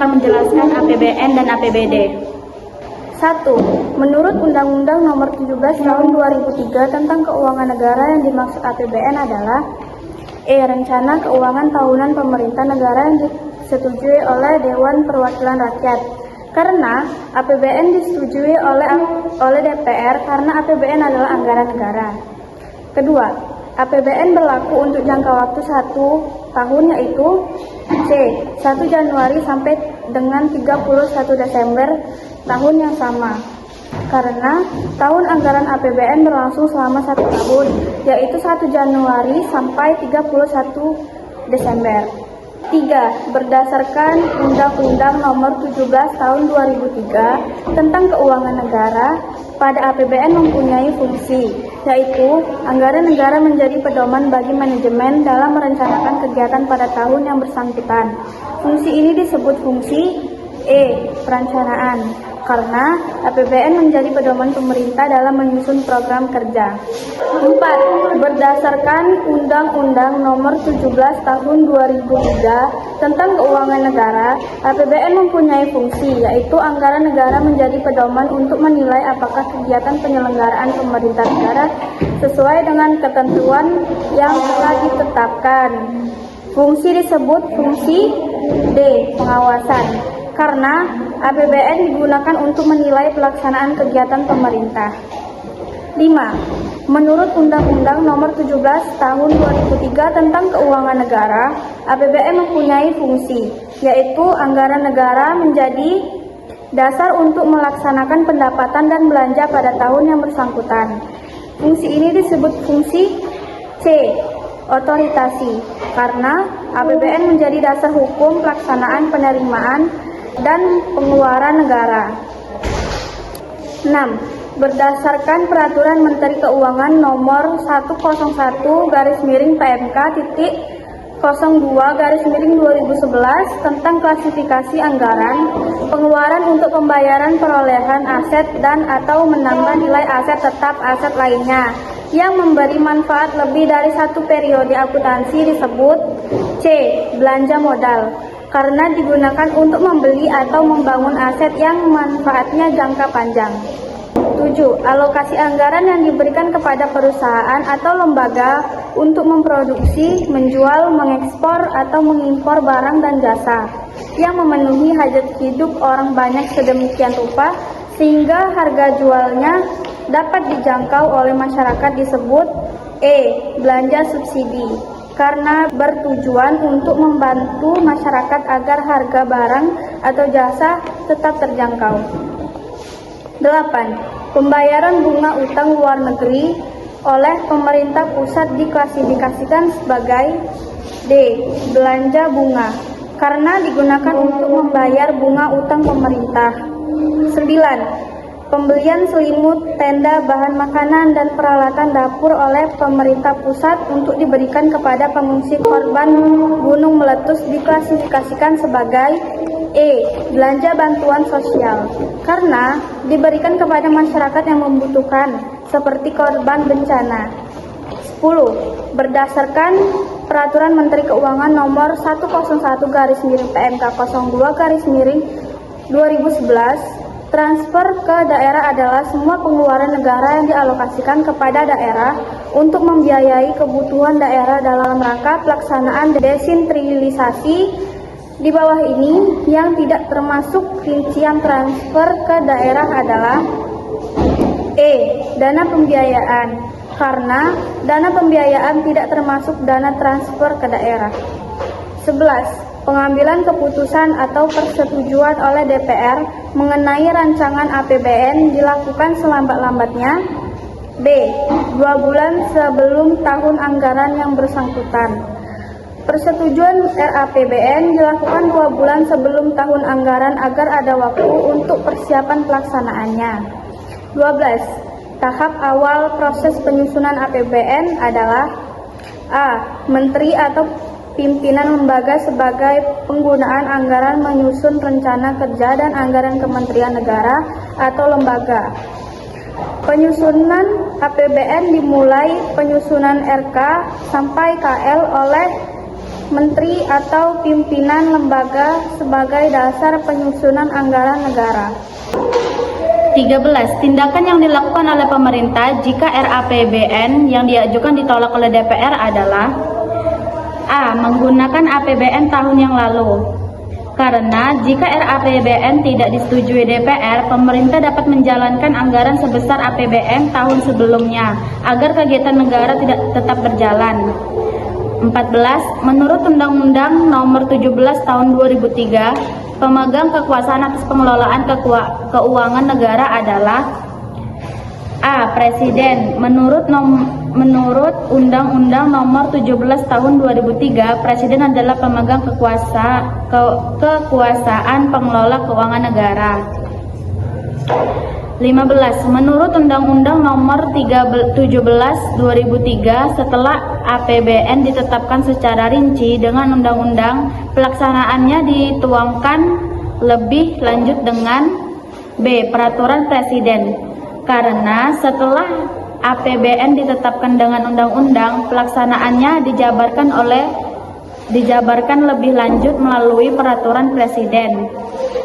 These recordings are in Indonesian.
menjelaskan APBN dan APBD. 1. Menurut Undang-Undang Nomor 17 Tahun 2003 tentang Keuangan Negara, yang dimaksud APBN adalah Rencana Keuangan Tahunan Pemerintah Negara yang disetujui oleh Dewan Perwakilan Rakyat. Karena APBN disetujui oleh DPR karena APBN adalah anggaran negara. Kedua, APBN berlaku untuk jangka waktu 1 tahun, yaitu C. 1 Januari sampai dengan 31 Desember tahun yang sama. Karena tahun anggaran APBN berlangsung selama 1 tahun, yaitu 1 Januari sampai 31 Desember. 3. Berdasarkan Undang-Undang Nomor 17 Tahun 2003 tentang Keuangan Negara, pada APBN mempunyai fungsi, yaitu anggaran negara menjadi pedoman bagi manajemen dalam merencanakan kegiatan pada tahun yang bersangkutan. Fungsi ini disebut fungsi perencanaan, karena APBN menjadi pedoman pemerintah dalam menyusun program kerja. 4. Berdasarkan Undang-Undang Nomor 17 Tahun 2003 tentang Keuangan Negara, APBN mempunyai fungsi, yaitu anggaran negara menjadi pedoman untuk menilai apakah kegiatan penyelenggaraan pemerintah negara sesuai dengan ketentuan yang telah ditetapkan. Fungsi disebut fungsi D. Pengawasan, karena APBN digunakan untuk menilai pelaksanaan kegiatan pemerintah. 5. Menurut Undang-Undang Nomor 17 Tahun 2003 tentang Keuangan Negara, APBN mempunyai fungsi, yaitu anggaran negara menjadi dasar untuk melaksanakan pendapatan dan belanja pada tahun yang bersangkutan. Fungsi ini disebut fungsi C. Otoritasi, karena APBN menjadi dasar hukum pelaksanaan penerimaan dan pengeluaran negara. 6. Berdasarkan Peraturan Menteri Keuangan Nomor 101/PMK.02/2011 tentang klasifikasi anggaran, pengeluaran untuk pembayaran perolehan aset dan atau menambah nilai aset tetap aset lainnya yang memberi manfaat lebih dari 1 periode akuntansi disebut C. Belanja modal, karena digunakan untuk membeli atau membangun aset yang manfaatnya jangka panjang. 7. Alokasi anggaran yang diberikan kepada perusahaan atau lembaga untuk memproduksi, menjual, mengekspor, atau mengimpor barang dan jasa yang memenuhi hajat hidup orang banyak sedemikian rupa sehingga harga jualnya dapat dijangkau oleh masyarakat disebut Belanja subsidi, karena bertujuan untuk membantu masyarakat agar harga barang atau jasa tetap terjangkau. 8. Pembayaran bunga utang luar negeri oleh pemerintah pusat diklasifikasikan sebagai D. Belanja bunga, karena digunakan untuk membayar bunga utang pemerintah. 9. Pembelian selimut, tenda, bahan makanan, dan peralatan dapur oleh pemerintah pusat untuk diberikan kepada pengungsi korban gunung meletus diklasifikasikan sebagai Belanja bantuan sosial, karena diberikan kepada masyarakat yang membutuhkan, seperti korban bencana. 10. Berdasarkan Peraturan Menteri Keuangan Nomor 101/PMK.02/2011, transfer ke daerah adalah semua pengeluaran negara yang dialokasikan kepada daerah untuk membiayai kebutuhan daerah dalam rangka pelaksanaan desentralisasi. Di bawah ini, yang tidak termasuk rincian transfer ke daerah adalah dana pembiayaan, karena dana pembiayaan tidak termasuk dana transfer ke daerah. 11. Pengambilan keputusan atau persetujuan oleh DPR mengenai rancangan APBN dilakukan selambat-lambatnya. B. 2 bulan sebelum tahun anggaran yang bersangkutan. Persetujuan RAPBN dilakukan 2 bulan sebelum tahun anggaran agar ada waktu untuk persiapan pelaksanaannya. 12. Tahap awal proses penyusunan APBN adalah A. Menteri atau pimpinan lembaga sebagai penggunaan anggaran menyusun rencana kerja dan anggaran kementerian negara atau lembaga. Penyusunan APBN dimulai penyusunan RK sampai KL oleh Menteri menteri atau pimpinan lembaga sebagai dasar penyusunan anggaran negara. 13. Tindakan yang dilakukan oleh pemerintah jika RAPBN yang diajukan ditolak oleh DPR adalah: A. Menggunakan APBN tahun yang lalu. Karena jika RAPBN tidak disetujui DPR, pemerintah dapat menjalankan anggaran sebesar APBN tahun sebelumnya agar kegiatan negara tidak tetap berjalan. 14. Menurut Undang-Undang Nomor 17 Tahun 2003, pemegang kekuasaan atas pengelolaan keuangan negara adalah: A. Presiden. Menurut Undang-Undang Nomor 17 Tahun 2003, Presiden adalah pemegang kekuasaan pengelola keuangan negara. 15. Menurut Undang-Undang Nomor 17 2003, setelah APBN ditetapkan secara rinci dengan undang-undang, pelaksanaannya dituangkan lebih lanjut dengan B. Peraturan Presiden. Karena setelah APBN ditetapkan dengan undang-undang, pelaksanaannya dijabarkan lebih lanjut melalui peraturan Presiden.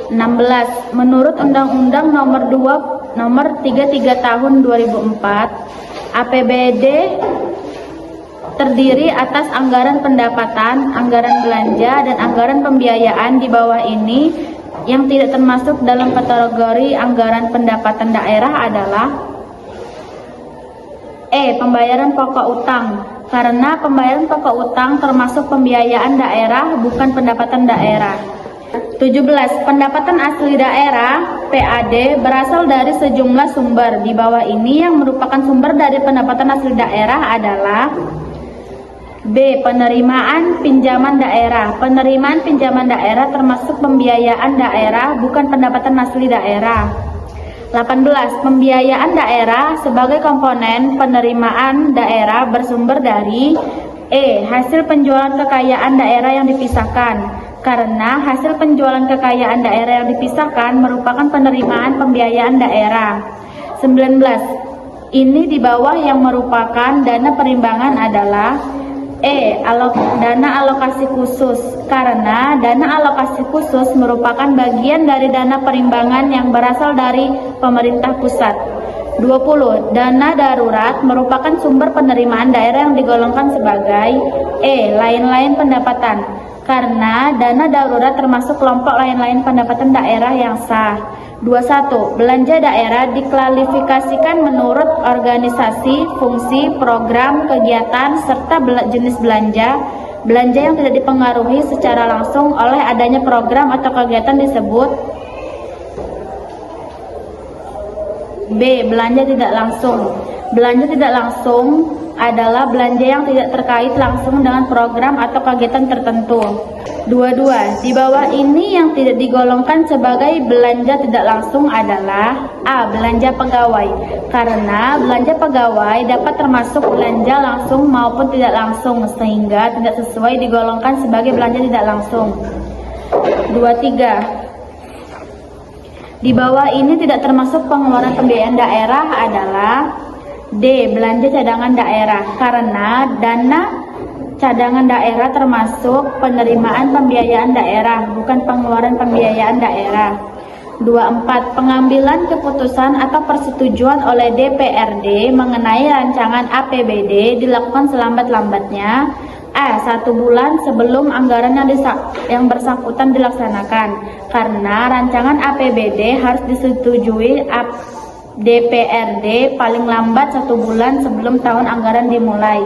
16. Menurut Undang-Undang Nomor 33 Tahun 2004, APBD terdiri atas anggaran pendapatan, anggaran belanja, dan anggaran pembiayaan. Di bawah ini yang tidak termasuk dalam kategori anggaran pendapatan daerah adalah: E. Pembayaran pokok utang. Karena pembayaran pokok utang termasuk pembiayaan daerah, bukan pendapatan daerah. 17. Pendapatan asli daerah (PAD) berasal dari sejumlah sumber. Di bawah ini yang merupakan sumber dari pendapatan asli daerah adalah: B. Penerimaan pinjaman daerah. Penerimaan pinjaman daerah termasuk pembiayaan daerah, bukan pendapatan asli daerah. 18. Pembiayaan daerah sebagai komponen penerimaan daerah bersumber dari: E. Hasil penjualan kekayaan daerah yang dipisahkan. Karena hasil penjualan kekayaan daerah yang dipisahkan merupakan penerimaan pembiayaan daerah. 19. Ini di bawah yang merupakan dana perimbangan adalah: E. Dana alokasi khusus. Karena dana alokasi khusus merupakan bagian dari dana perimbangan yang berasal dari pemerintah pusat. 20. Dana darurat merupakan sumber penerimaan daerah yang digolongkan sebagai E. Lain-lain pendapatan. Karena dana darurat termasuk kelompok lain-lain pendapatan daerah yang sah. 21. Belanja daerah diklasifikasikan menurut organisasi, fungsi, program, kegiatan, serta jenis belanja. Belanja yang tidak dipengaruhi secara langsung oleh adanya program atau kegiatan disebut B. Belanja tidak langsung. Belanja tidak langsung adalah belanja yang tidak terkait langsung dengan program atau kegiatan tertentu. 22. Di bawah ini yang tidak digolongkan sebagai belanja tidak langsung adalah: A. Belanja pegawai. Karena belanja pegawai dapat termasuk belanja langsung maupun tidak langsung, sehingga tidak sesuai digolongkan sebagai belanja tidak langsung. 23. Di bawah ini tidak termasuk pengeluaran pembiayaan daerah adalah: D. Belanja cadangan daerah. Karena dana cadangan daerah termasuk penerimaan pembiayaan daerah, bukan pengeluaran pembiayaan daerah. 24. Pengambilan keputusan atau persetujuan oleh DPRD mengenai rancangan APBD dilakukan selambat-lambatnya: A. 1 bulan sebelum anggaran yang bersangkutan dilaksanakan. Karena rancangan APBD harus disetujui DPRD paling lambat 1 bulan sebelum tahun anggaran dimulai.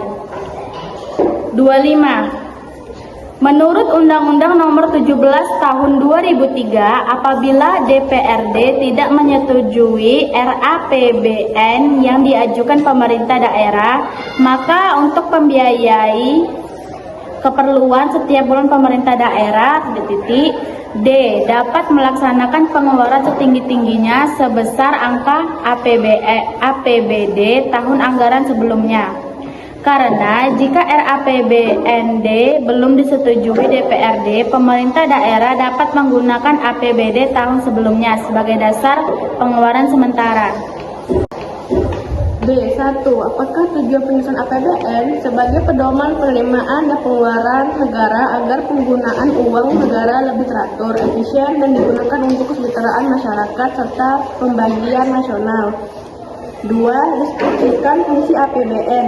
25. Menurut Undang-Undang Nomor 17 Tahun 2003, apabila DPRD tidak menyetujui RAPBN yang diajukan pemerintah daerah, maka untuk membiayai keperluan setiap bulan pemerintah daerah D. Dapat melaksanakan pengeluaran setinggi-tingginya sebesar angka APBD tahun anggaran sebelumnya. Karena jika RAPBND belum disetujui DPRD, pemerintah daerah dapat menggunakan APBD tahun sebelumnya sebagai dasar pengeluaran sementara. B1. Apakah tujuan penyusunan APBN sebagai pedoman penerimaan dan pengeluaran negara agar penggunaan uang negara lebih teratur, efisien, dan digunakan untuk kesejahteraan masyarakat serta pembagian nasional? 2. Deskripsikan fungsi APBN.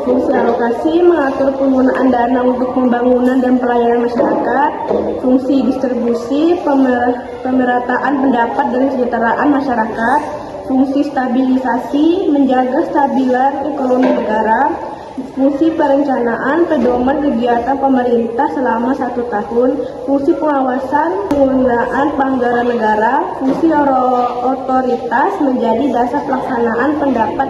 Fungsi alokasi mengatur penggunaan dana untuk pembangunan dan pelayanan masyarakat. Fungsi distribusi pemerataan pendapat dan kesejahteraan masyarakat. Fungsi stabilisasi menjaga stabilan ekonomi negara. Fungsi perencanaan pedoman kegiatan pemerintah selama 1 tahun. Fungsi pengawasan penggunaan anggaran negara. Fungsi otoritas menjadi dasar pelaksanaan pendapat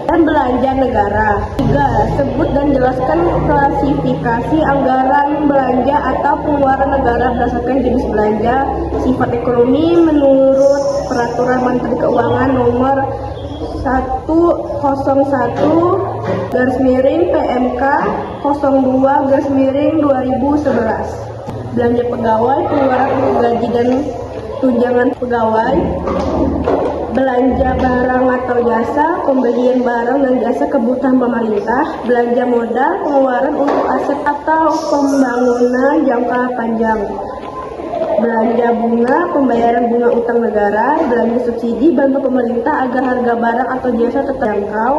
dan belanja negara. 3. Sebut dan jelaskan klasifikasi anggaran belanja atau pengeluaran negara berdasarkan jenis belanja, sifat ekonomi menurut Peraturan Menteri Keuangan Nomor 101/PMK 02/2011. Belanja pegawai, pengeluaran untuk gaji dan tunjangan pegawai, belanja barang atau jasa, pembelian barang dan jasa kebutuhan pemerintah, belanja modal, pengeluaran untuk aset atau pembangunan jangka panjang, belanja bunga, pembayaran bunga utang negara, belanja subsidi, bantu pemerintah agar harga barang atau jasa terjangkau,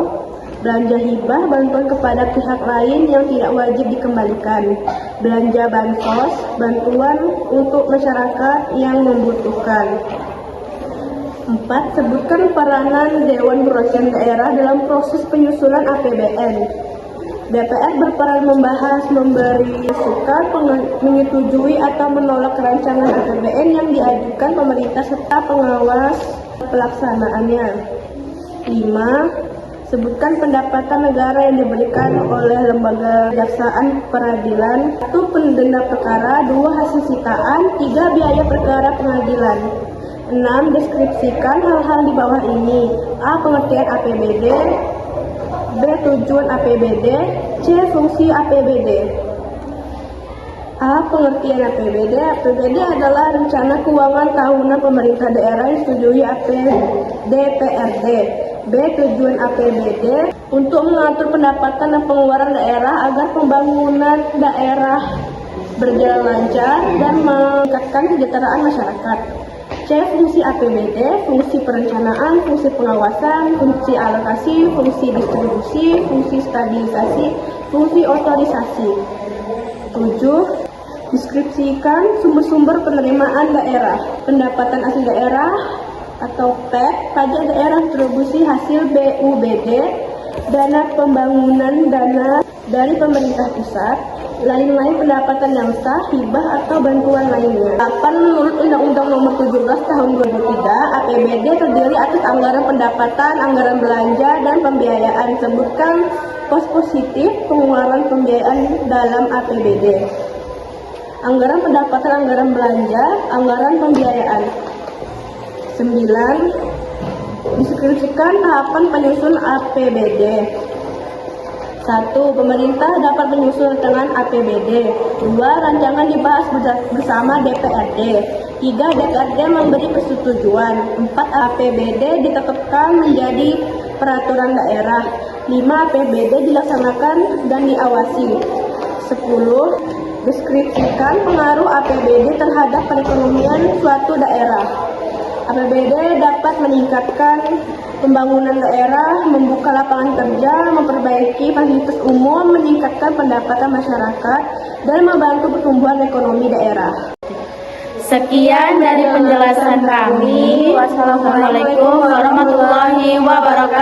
belanja hibah, bantuan kepada pihak lain yang tidak wajib dikembalikan, belanja bansos, bantuan untuk masyarakat yang membutuhkan. 4. Sebutkan peranan Dewan Perwakilan Daerah dalam proses penyusunan APBN. DPR berperan membahas, memberi masukan, menyetujui atau menolak rancangan APBN yang diajukan pemerintah serta pengawas pelaksanaannya. 5. Sebutkan pendapatan negara yang diberikan oleh lembaga kejaksaan peradilan. 1. Pendenda perkara. 2. Hasil sitaan. 3. Biaya perkara pengadilan. 6. Deskripsikan hal-hal di bawah ini. A. Pengertian APBD. B. Tujuan APBD. C. Fungsi APBD. A. Pengertian APBD. APBD adalah rencana keuangan tahunan pemerintah daerah yang disetujui DPRD. B. Tujuan APBD untuk mengatur pendapatan dan pengeluaran daerah agar pembangunan daerah berjalan lancar dan meningkatkan kesejahteraan masyarakat. C. Fungsi APBD, fungsi perencanaan, fungsi pengawasan, fungsi alokasi, fungsi distribusi, fungsi stabilisasi, fungsi otorisasi. 7. Deskripsikan sumber-sumber penerimaan daerah, pendapatan asli daerah atau PAD, pajak daerah, distribusi hasil BUBD, dana pembangunan, dana dari pemerintah pusat, lain-lain pendapatan yang sah, hibah atau bantuan lainnya. 8. Menurut Undang-Undang Nomor 17 Tahun 2003, APBD terdiri atas anggaran pendapatan, anggaran belanja, dan pembiayaan. Sebutkan pos positif pengeluaran pembiayaan dalam APBD. Anggaran pendapatan, anggaran belanja, anggaran pembiayaan. 9. Deskripsikan tahapan penyusunan APBD. 1. Pemerintah dapat menyusun rancangan APBD. 2. Rancangan dibahas bersama DPRD. 3. DPRD memberi persetujuan. 4. APBD ditetapkan menjadi peraturan daerah. 5. APBD dilaksanakan dan diawasi. 10. Deskripsikan pengaruh APBD terhadap perekonomian suatu daerah. APBD dapat meningkatkan pembangunan daerah, membuka lapangan kerja, memperbaiki fasilitas umum, meningkatkan pendapatan masyarakat, dan membantu pertumbuhan ekonomi daerah. Sekian dari penjelasan kami. Wassalamualaikum warahmatullahi wabarakatuh.